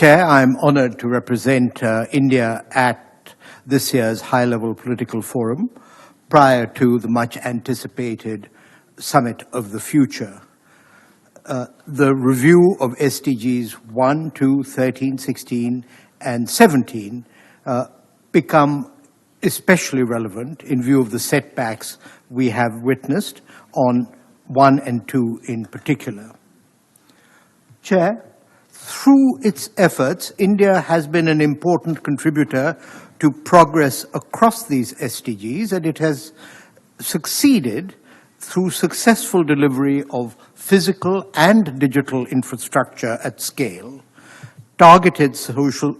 Chair, I am honored to represent India at this year's high-level political forum prior to the much-anticipated Summit of the Future. The review of SDGs 1, 2, 13, 16, and 17 become especially relevant in view of the setbacks we have witnessed on 1 and 2 in particular. Chair, through its efforts, India has been an important contributor to progress across these SDGs, and it has succeeded through successful delivery of physical and digital infrastructure at scale, targeted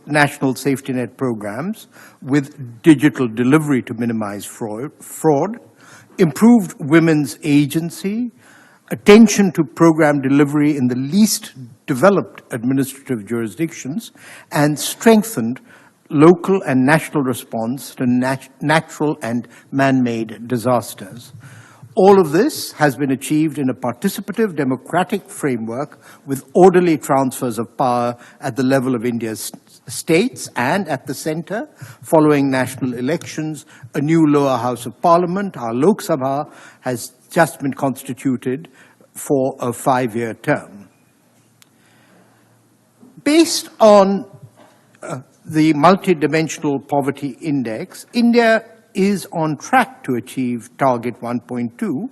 national safety net programs with digital delivery to minimize fraud, improved women's agency, attention to program delivery in the least developed administrative jurisdictions, and strengthened local and national response to natural and man-made disasters. All of this has been achieved in a participative democratic framework with orderly transfers of power at the level of India's states and at the center. Following national elections, a new lower house of parliament, our Lok Sabha, has just been constituted for a 5-year term. Based on the multidimensional poverty index, India is on track to achieve target 1.2,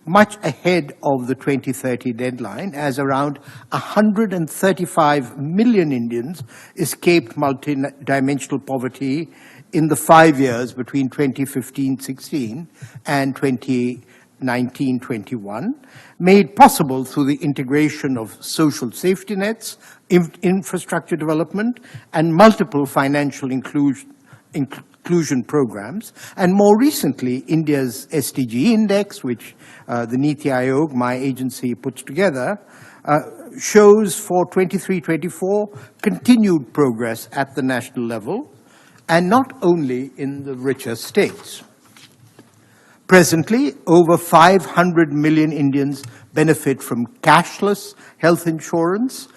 much ahead of the 2030 deadline, as around 135 million Indians escaped multidimensional poverty in the 5 years between 2015-16 and 2019-21, made possible through the integration of social safety nets, infrastructure development, and multiple financial inclusion programs. And more recently, India's SDG index, which the Niti Aayog, my agency, puts together, shows for 23-24 continued progress at the national level, and not only in the richer states. Presently, over 500 million Indians benefit from cashless health insurance,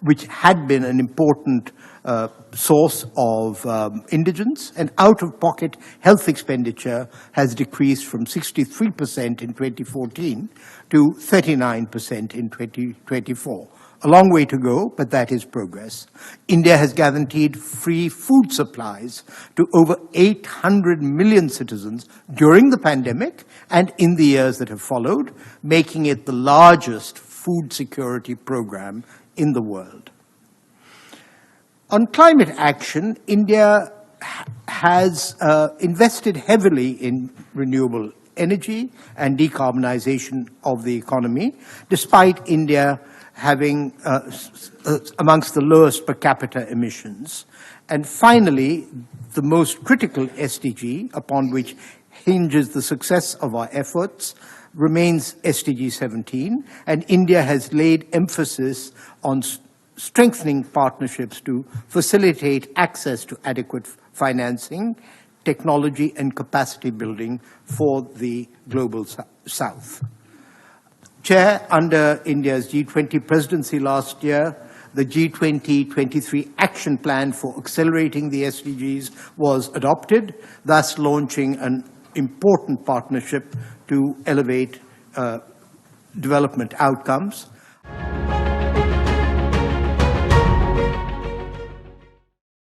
which had been an important source of indigence, and out-of-pocket health expenditure has decreased from 63% in 2014 to 39% in 2024. A long way to go, but that is progress. India has guaranteed free food supplies to over 800 million citizens during the pandemic and in the years that have followed, making it the largest food security program in the world. On climate action, India has invested heavily in renewable energy and decarbonization of the economy, despite India having amongst the lowest per capita emissions. And finally, the most critical SDG upon which hinges the success of our efforts remains SDG 17, and India has laid emphasis on strengthening partnerships to facilitate access to adequate financing, technology, and capacity building for the global south. Chair, under India's G20 presidency last year, the G20-23 action plan for accelerating the SDGs was adopted, thus launching an important partnership to elevate development outcomes.